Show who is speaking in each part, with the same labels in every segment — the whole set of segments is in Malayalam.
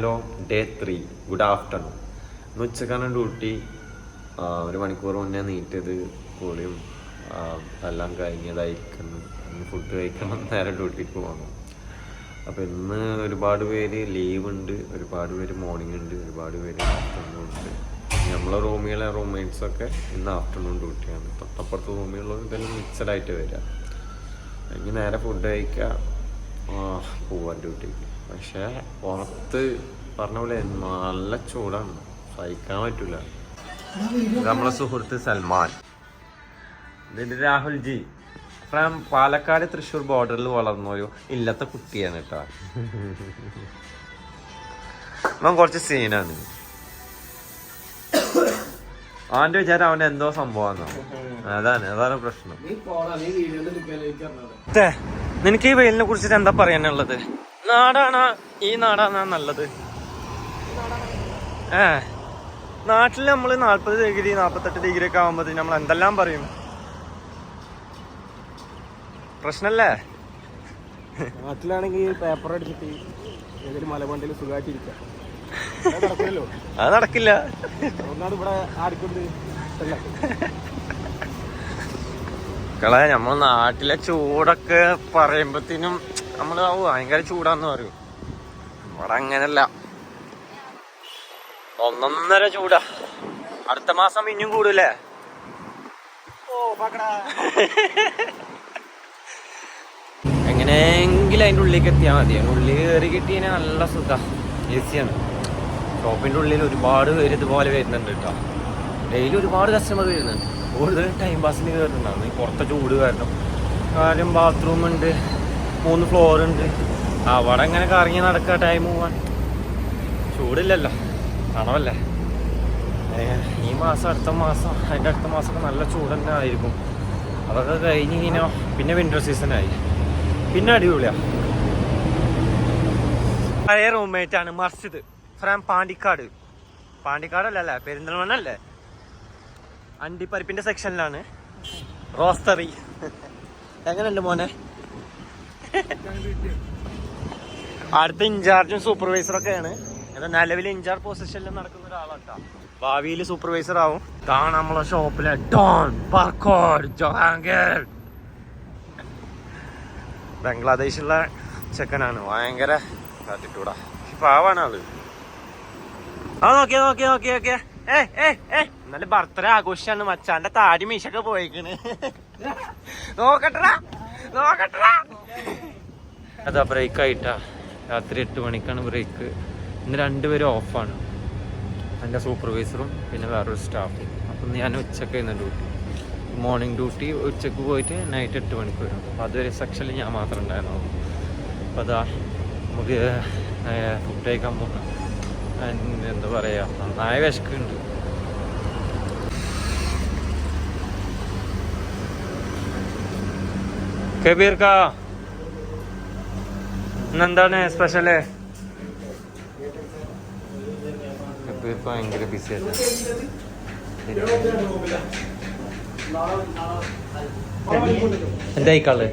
Speaker 1: Hello, day 3 good afternoon. ഇന്ന് ഉച്ചക്കാണ് ഡ്യൂട്ടി. 1 മണിക്കൂർ മുന്നേ നീറ്റത് കൂടിയും എല്ലാം കഴിഞ്ഞതായിരിക്കുന്നു. ഇന്ന് ഫുഡ് കഴിക്കണം, നേരെ ഡ്യൂട്ടിക്ക് പോകണം. അപ്പോൾ ഇന്ന് ഒരുപാട് പേര് ലീവ് ഉണ്ട്, ഒരുപാട് പേര് മോർണിംഗ് ഉണ്ട്, ഒരുപാട് പേര് ആഫ്റ്റർനൂൺ ഉണ്ട്. നമ്മളെ റൂംമേറ്റ്സൊക്കെ ഇന്ന് ആഫ്റ്റർനൂൺ ഡ്യൂട്ടിയാണ്. തൊട്ടപ്പുറത്ത് റൂമിലുള്ളത് ഇതെല്ലാം മിക്സഡായിട്ട് വരിക. ഇനി നേരെ ഫുഡ് കഴിക്കുക, പോവാൻ ഡ്യൂട്ടിക്ക്. പക്ഷേ പുറത്ത് പറഞ്ഞ പോലെ നല്ല ചൂടാണ്, സഹിക്കാൻ പറ്റില്ല. നമ്മളെ സുഹൃത്ത് സൽമാൻ, ഇതിൻ്റെ രാഹുൽ ജി ഫ്രം പാലക്കാട് തൃശ്ശൂർ ബോർഡറിൽ വളർന്നൊരു ഇല്ലത്തെ കുട്ടിയാണ് കേട്ടോ. അവൻ കുറച്ച് സീനാണ്. അവൻ്റെ വിചാരം അവൻ്റെ എന്തോ സംഭവമാണ്. അതാണ് പ്രശ്നം. നിനക്ക് ഈ വെയിലിനെ കുറിച്ചിട്ട് എന്താ പറയാനുള്ളത്? ഈ നാടാണ് നല്ലത്? നാട്ടിൽ നമ്മൾ 40 ഡിഗ്രി 48 ഡിഗ്രി ഒക്കെ ആകുമ്പോഴത്തേന് നമ്മൾ എന്തെല്ലാം പറയും. പ്രശ്നല്ലേ?
Speaker 2: നാട്ടിലാണെങ്കിൽ പേപ്പർ അടിച്ചിട്ട് ഏതൊരു മലമണ്ടയിൽ സുഖമായിട്ടിരിക്കാം.
Speaker 1: അത് നടക്കില്ല.
Speaker 2: ഒന്നാമത് ഇവിടെ ആർക്കുണ്ട്
Speaker 1: കളെ. നമ്മൾ നാട്ടിലെ ചൂടൊക്കെ പറയുമ്പോഴത്തേനും നമ്മൾ ഭയങ്കര ചൂടാന്ന് പറയും. ഇവിടെ അങ്ങനല്ല, 1.5 ചൂടാ. അടുത്ത മാസം ഇനിയും കൂടൂലേ? എങ്ങനെയെങ്കിലും അതിൻ്റെ ഉള്ളിലേക്ക് എത്തിയാൽ മതി. ഉള്ളിൽ കയറി കിട്ടിയതിന് നല്ല സുഖം, ഈസിയാണ്. ഷോപ്പിൻ്റെ ഉള്ളിൽ ഒരുപാട് പേര് ഇതുപോലെ വരുന്നുണ്ട് കേട്ടോ. ഡെയിലി ഒരുപാട് കസ്റ്റമർ വരുന്നുണ്ട്. കൂടുതൽ ടൈം പാസിന് കയറുന്നുണ്ടാവും ഈ പുറത്തെ ചൂട് കാര്യം. ബാത്റൂം ഉണ്ട്, 3 ഫ്ലോർ ഉണ്ട്. അവിടെ ഇങ്ങനെ കറങ്ങി നടക്കുക, ടൈം പോവാൻ. ചൂടില്ലല്ലോ, തണവല്ലേ. ഈ മാസം അടുത്ത മാസം അതിൻ്റെ അടുത്ത മാസമൊക്കെ നല്ല ചൂട് തന്നെ ആയിരിക്കും. അതൊക്കെ കഴിഞ്ഞ് കഴിഞ്ഞാൽ പിന്നെ വിൻ്റർ സീസണായി, പിന്നെ അടിപൊളിയാണ്. പഴയ റൂംമേറ്റാണ് മർഷിദ് ഫ്രം പാണ്ടിക്കാടല്ലേ, പെരിന്തൽമണ്ണ അല്ലേ. അണ്ടിപ്പരിപ്പിൻ്റെ സെക്ഷനിലാണ്. റോസ്റ്ററി എങ്ങനെയുണ്ട് മോനെ? അടുത്ത ഇൻചാർജും സൂപ്പർവൈസറൊക്കെയാണ്. നിലവിൽ ഇൻചാർജ് പൊസിഷനിൽ നടക്കുന്ന ഒരാളാട്ടോ. ഭാവിയിൽ സൂപ്പർവൈസർ ആവും. ഇതാണ് നമ്മളെ ഷോപ്പിലെ ഡോൺ ബർക്കോഡ് ജഹാംഗീർ. ബംഗ്ലാദേശിലുള്ള ചെക്കനാണ്, ഭയങ്കര കാട്ടിട്ടൂടാ. പാവാണ് ആള്. നോക്കിയേ എന്നാലും ബർത്ത്ഡേ ആഘോഷാണ്. മച്ചാന്റെ താടി മീശൊക്കെ പോയിക്കണ്. നോക്കട്ടാ. അതാ ബ്രേക്ക് ആയിട്ടാ. രാത്രി 8 മണിക്കാണ് ബ്രേക്ക്. ഇന്ന് 2 പേരും ഓഫാണ്, എൻ്റെ സൂപ്പർവൈസറും പിന്നെ വേറൊരു സ്റ്റാഫും. അപ്പം ഞാൻ ഉച്ചക്കായിരുന്നു ഡ്യൂട്ടി. മോർണിംഗ് ഡ്യൂട്ടി ഉച്ചക്ക് പോയിട്ട് നൈറ്റ് 8 മണിക്ക് വരും. അപ്പോൾ അതുവരെ സെക്ഷനിൽ ഞാൻ മാത്രം ഉണ്ടായിരുന്നു. അപ്പോൾ അതാ നമുക്ക് ഫുഡ് കഴിക്കാൻ പോകണം. എന്താ പറയുക, നന്നായ വിശക്കുണ്ട്. കബീർക്ക ഇന്നെന്താണ് സ്പെഷ്യല്? കബീർക്ക് ഭയങ്കര ബിസി ആയിട്ട്. എന്തായി കളർ?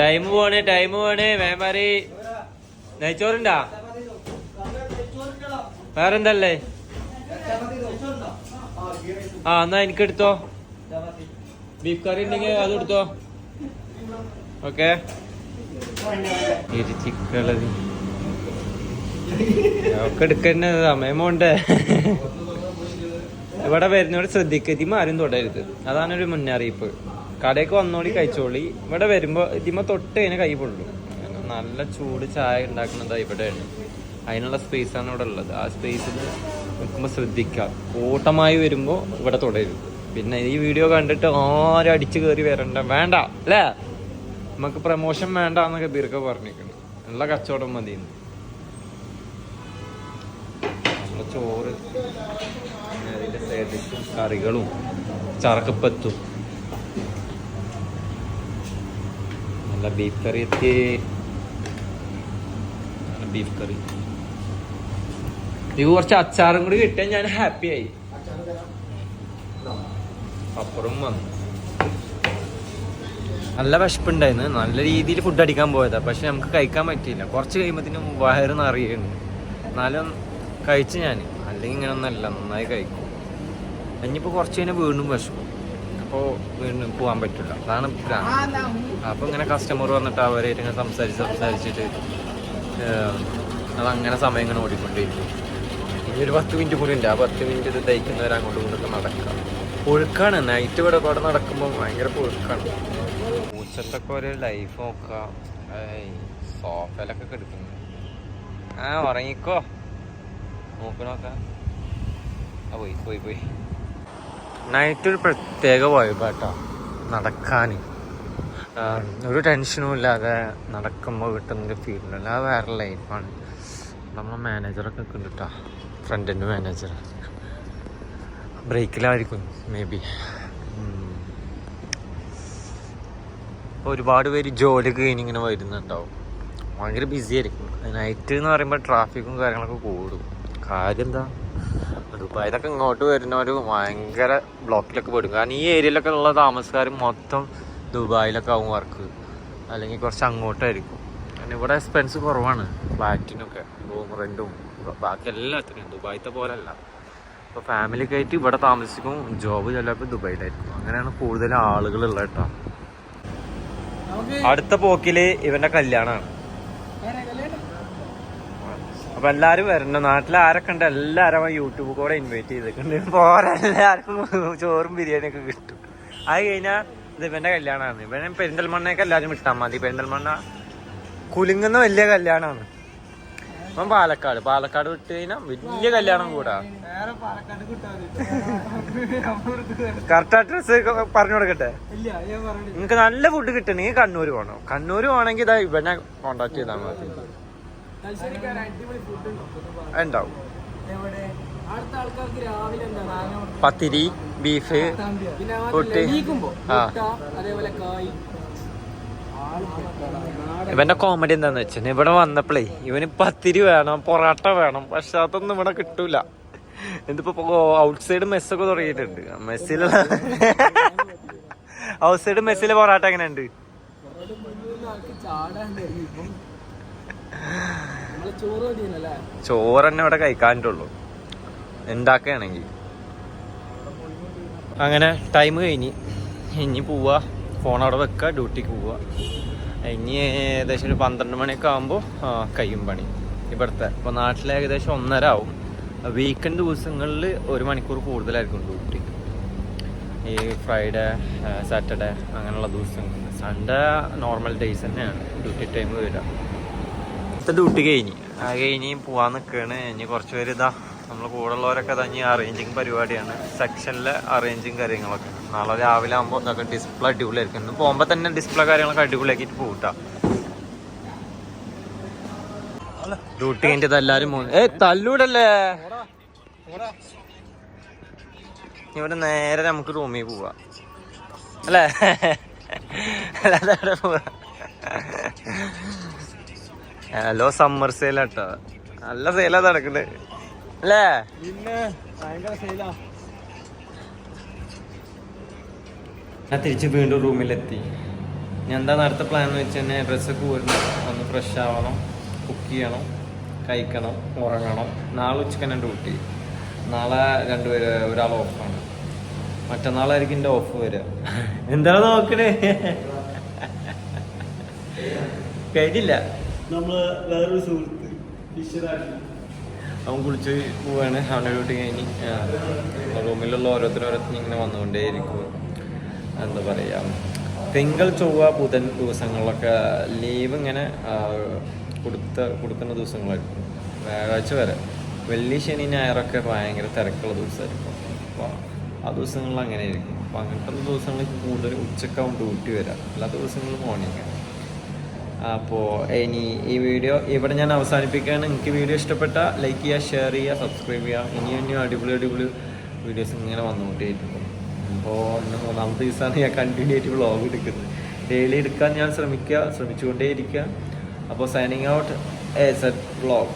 Speaker 1: ടൈം പോണേ മേമാരി. നെയ്ച്ചോറുണ്ടാ? വേറെന്തല്ലേ? എന്നാ എനിക്കെടുത്തോ. ബീഫ് കറി ഉണ്ടെങ്കിൽ അത് എടുത്തോ. ഓക്കെ. ചിക്കളതി ഒക്കെ എടുക്കുന്ന സമയം പോണ്ടേ. ഇവിടെ വരുന്നോട് ശ്രദ്ധിക്കുക, ഇതിമ ആരും തൊടരുത്. അതാണൊരു മുന്നറിയിപ്പ്. കടയൊക്കെ വന്നോളി, കഴിച്ചോളി. ഇവിടെ വരുമ്പോ ഇതിമ തൊട്ട് അതിനെ കൈ പൊള്ളും. നല്ല ചൂട് ചായ ഉണ്ടാക്കുന്നത് ഇവിടെയാണ്. അതിനുള്ള സ്പേസാണ് ഇവിടെ ഉള്ളത്. ആ സ്പേസിൽ നിൽക്കുമ്പോൾ ശ്രദ്ധിക്കുക. കൂട്ടമായി വരുമ്പോൾ ഇവിടെ തുടരുത്. പിന്നെ ഈ വീഡിയോ കണ്ടിട്ട് ആരും അടിച്ചു കയറി വേണ്ട അല്ലേ? നമുക്ക് പ്രമോഷൻ വേണ്ട എന്നൊക്കെ ബീർക്ക പറഞ്ഞിരിക്കുന്നു. നല്ല കച്ചവടം മതി. നമ്മളെ ചോറ്, പിന്നെ അതിൻ്റെ സൈഡിലും കറികളും ചറക്കപ്പത്തും. നല്ല ബീഫ് കറി എത്തി. ബീഫ് കറി. ഇത് കുറച്ച് അച്ചാറും കൂടി കിട്ടിയാൽ ഞാൻ ഹാപ്പി ആയി. അപ്പുറം വന്നു. നല്ല വിശപ്പുണ്ടായിരുന്നു, നല്ല രീതിയിൽ ഫുഡ് അടിക്കാൻ പോയതാണ്. പക്ഷെ നമുക്ക് കഴിക്കാൻ പറ്റിയില്ല. കുറച്ച് കഴിയുമ്പോഴത്തേനും വയറ് നിറയുന്നു. എന്നാലും കഴിച്ച് ഞാൻ, അല്ലെങ്കിൽ ഇങ്ങനെ ഒന്നല്ല, നന്നായി കഴിക്കും. ഇനിയിപ്പോൾ കുറച്ച് കഴിഞ്ഞാൽ വീണ്ടും വിശക്കും. അപ്പോൾ വീണ്ടും പോകാൻ പറ്റില്ല. അതാണ് അപ്പോൾ ഇങ്ങനെ കസ്റ്റമർ വന്നിട്ട് അവരായിട്ട് ഇങ്ങനെ സംസാരിച്ചിട്ട് അതങ്ങനെ സമയം ഇങ്ങനെ ഓടിക്കൊണ്ടിരിക്കും. ഇനി ഒരു 10 മിനിറ്റ് കൂടി ഉണ്ട്. ആ 10 മിനിറ്റ് ഇത് തയ്ക്കുന്നവരെ അങ്ങോട്ടും ഇങ്ങോട്ടും നടക്കാം. പുഴുക്കാണ് നൈറ്റ് ഇവിടെ കൂടെ നടക്കുമ്പോൾ ഭയങ്കര പുഴുക്കാണ്. പൂച്ചത്തൊക്കെ ഒരു ലൈഫ് നോക്കാം. സോഫയിലൊക്കെ കിടക്കുന്നു. ഉറങ്ങിക്കോ, നോക്കണോക്കാം. പോയി നൈറ്റ് ഒരു പ്രത്യേക വൈബാട്ടോ നടക്കാൻ. ഒരു ടെൻഷനും ഇല്ലാതെ നടക്കുമ്പോൾ കിട്ടുന്നൊരു ഫീലില്ല. അത് വേറെ ലൈഫാണ്. നമ്മളെ മാനേജറൊക്കെ ഉണ്ട് കേട്ടോ, ഫ്രണ്ടിൻ്റെ മാനേജർ ബ്രേക്കിലായിരിക്കും മേ ബി. ഇപ്പോൾ ഒരുപാട് പേര് ജോലിയൊക്കെ കഴിഞ്ഞ് ഇങ്ങനെ വരുന്നുണ്ടാവും. ഭയങ്കര ബിസി ആയിരിക്കും. നൈറ്റ് എന്ന് പറയുമ്പോൾ ട്രാഫിക്കും കാര്യങ്ങളൊക്കെ കൂടും. കാര്യം എന്താ, ദുബായിലൊക്കെ ഇങ്ങോട്ട് വരുന്നവർ ഭയങ്കര ബ്ലോക്കിലൊക്കെ പെടും. കാരണം ഈ ഏരിയയിലൊക്കെ ഉള്ള താമസക്കാർ മൊത്തം ദുബായിലൊക്കെ ആവും വർക്ക്, അല്ലെങ്കിൽ കുറച്ച് അങ്ങോട്ടായിരിക്കും. കാരണം ഇവിടെ എക്സ്പെൻസ് കുറവാണ് ഫ്ലാറ്റിനൊക്കെ, റൂം റെൻറ്റും ബാക്കി എല്ലാത്തിനും. ദുബായിത്തെ പോലെ അല്ല. അപ്പോൾ ഫാമിലിയൊക്കെ ആയിട്ട് ഇവിടെ താമസിക്കും, ജോബ് ചിലപ്പോൾ ദുബായിലായിരിക്കും. അങ്ങനെയാണ് കൂടുതൽ ആളുകളുള്ളത് കേട്ടോ. അടുത്ത പോക്കില് ഇവന്റെ കല്യാണമാണ്. അപ്പൊ എല്ലാരും വരണം. നാട്ടിൽ ആരൊക്കെ ഉണ്ട് എല്ലാരും യൂട്യൂബ് കൂടെ ഇൻവൈറ്റ് ചെയ്തിട്ടുണ്ട്. പോരാ, എല്ലാവർക്കും ചോറും ബിരിയാണിയൊക്കെ കിട്ടും. അത് കഴിഞ്ഞാൽ ഇത് ഇവന്റെ കല്യാണമാണ്. ഇവനെ പെരിന്തൽമണ്ണയൊക്കെ എല്ലാവരും വിട്ടാൽ മതി. പെരിന്തൽമണ്ണ കുലുങ്ങുന്ന വലിയ കല്യാണമാണ്. അപ്പം പാലക്കാട് വിട്ട് കഴിഞ്ഞാൽ വലിയ കല്യാണം കൂടാ. കറക്റ്റ് അഡ്രസ് പറഞ്ഞു കൊടുക്കട്ടെ. നിങ്ങക്ക് നല്ല ഫുഡ് കിട്ടണമെങ്കിൽ കണ്ണൂർ പോകണം. കണ്ണൂർ പോകണമെങ്കിൽ ഇതാ ഇവനെ കോണ്ടാക്ട് ചെയ്താൽ മതി, ഉണ്ടാവും. പത്തിരി, ബീഫ്, പുട്ട്. ഇവന്റെ കോമഡി എന്താന്ന് വെച്ചാൽ ഇവിടെ വന്നപ്പോഴേ ഇവന് പത്തിരി വേണം, പൊറാട്ട വേണം. പക്ഷെ അതൊന്നും ഇവിടെ കിട്ടൂല. ഇതിപ്പോ ഔട്ട് സൈഡ് മെസ്സൊക്കെ തുടങ്ങിയിട്ടുണ്ട്. ഔട്ട് സൈഡ് മെസ്സിലെ പൊറാട്ട എങ്ങനെയുണ്ട്? ചോറ് തന്നെ ഇവിടെ കഴിക്കാനുള്ളൂ ഉണ്ടാക്കുകയാണെങ്കിൽ. അങ്ങനെ ടൈം കഴിഞ്ഞ് ഇനി പോവാ, ഫോൺ അവിടെ വെക്കുക, ഡ്യൂട്ടിക്ക് പോവുക. ഇനി ഏകദേശം ഒരു 12 മണിയൊക്കെ ആകുമ്പോൾ കഴിയും പണി ഇവിടുത്തെ. ഇപ്പോൾ നാട്ടിൽ ഏകദേശം 1:30 ആവും. വീക്കെൻഡ് ദിവസങ്ങളിൽ 1 മണിക്കൂർ കൂടുതലായിരിക്കും ഡ്യൂട്ടി. ഈ ഫ്രൈഡേ, സാറ്റർഡേ അങ്ങനെയുള്ള ദിവസങ്ങൾ. സൺഡേ നോർമൽ ഡേയ്സ് തന്നെയാണ് ഡ്യൂട്ടി ടൈം വരിക. ഇത്തെ ഡ്യൂട്ടി കഴിഞ്ഞ് പോകാൻ നിൽക്കുകയാണ്. ഇനി കുറച്ച് പേര് ഇതാ നമ്മൾ കൂടെ ഉള്ളവരൊക്കെ ഇനി അറേഞ്ചിങ് പരിപാടിയാണ്. സെക്ഷനിലെ അറേഞ്ചിങ് കാര്യങ്ങളൊക്കെ. നാളെ രാവിലെ ആകുമ്പോൾ ഇതൊക്കെ ഡിസ്പ്ലേ അടിപൊളിയായിരിക്കും. ഇന്ന് പോകുമ്പോൾ തന്നെ ഡിസ്പ്ലേ കാര്യങ്ങളൊക്കെ അടിപൊളിയാക്കിയിട്ട് പോകട്ടാ. ഡ്യൂട്ടി കഴിഞ്ഞിട്ട് എല്ലാവരും തല്ലൂടല്ലേ. ഇവിടെ നേരെ നമുക്ക് റൂമിൽ പോവാ അല്ലേ? അല്ലാതെ പോവാ. ഹലോ, സമ്മർ സെയിലാട്ടോ. നല്ല സെയിലാ നടക്കണ്ടേ അല്ലേ? ഞാൻ തിരിച്ച് വീണ്ടും റൂമിലെത്തി. ഞാൻ എന്താ അടുത്ത പ്ലാൻ എന്ന് വെച്ച് കഴിഞ്ഞാൽ ഡ്രസ്സൊക്കെ ഊരണം, ഒന്ന് ഫ്രഷ് ആവണം, കുക്ക് ചെയ്യണം, കഴിക്കണം, ഉറങ്ങണം. നാളെ ഉച്ചക്ക് തന്നെ ഡ്യൂട്ടി. നാളെ ഒരാൾ ഓഫാണ്. മറ്റന്നാളായിരിക്കും എൻ്റെ ഓഫ് വരിക. എന്താണ് നോക്കണേ? കഴിഞ്ഞില്ല. നമ്മള് വേറൊരു സുഹൃത്ത് അവൻ കുളിച്ച് പോവാണ്. അവൻ്റെ ഡ്യൂട്ടി കഴിഞ്ഞ് റൂമിലുള്ള ഓരോരുത്തരും ഇങ്ങനെ വന്നുകൊണ്ടേയിരിക്കും. എന്താ പറയുക, തിങ്കൾ, ചൊവ്വ, ബുധൻ ദിവസങ്ങളിലൊക്കെ ലീവ് ഇങ്ങനെ കൊടുക്കുന്ന ദിവസങ്ങളായിരിക്കും. വ്യാഴാഴ്ച വരെ. വെള്ളി, ശനി, ഞായറൊക്കെ ഭയങ്കര തിരക്കുള്ള ദിവസമായിരിക്കും. അപ്പോൾ ആ ദിവസങ്ങളിൽ അങ്ങനെ ആയിരിക്കും. അപ്പോൾ അങ്ങനത്തെ ദിവസങ്ങളിൽ കൂടുതൽ ഉച്ചക്കാവും ഡ്യൂട്ടി വരാം. എല്ലാ ദിവസങ്ങളിലും മോർണിംഗ്. അപ്പോൾ ഇനി ഈ വീഡിയോ ഇവിടെ ഞാൻ അവസാനിപ്പിക്കുകയാണ്. നിങ്ങൾക്ക് വീഡിയോ ഇഷ്ടപ്പെട്ട ലൈക്ക് ചെയ്യുക, ഷെയർ ചെയ്യുക, സബ്സ്ക്രൈബ് ചെയ്യുക. ഇനിയും അടിപൊളി വീഡിയോസ് ഇങ്ങനെ വന്നുകൊണ്ടേയിരിക്കും. അപ്പോൾ ഇന്ന് 3ാമത്തെ ദിവസമാണ് ഞാൻ കണ്ടിന്യൂ ആയിട്ട് വ്ളോഗ് എടുക്കുന്നത്. ഡെയിലി എടുക്കാൻ ഞാൻ ശ്രമിച്ചുകൊണ്ടേയിരിക്കുക. അപ്പോൾ സൈനിങ് ഔട്ട് AZ വ്ളോഗ്.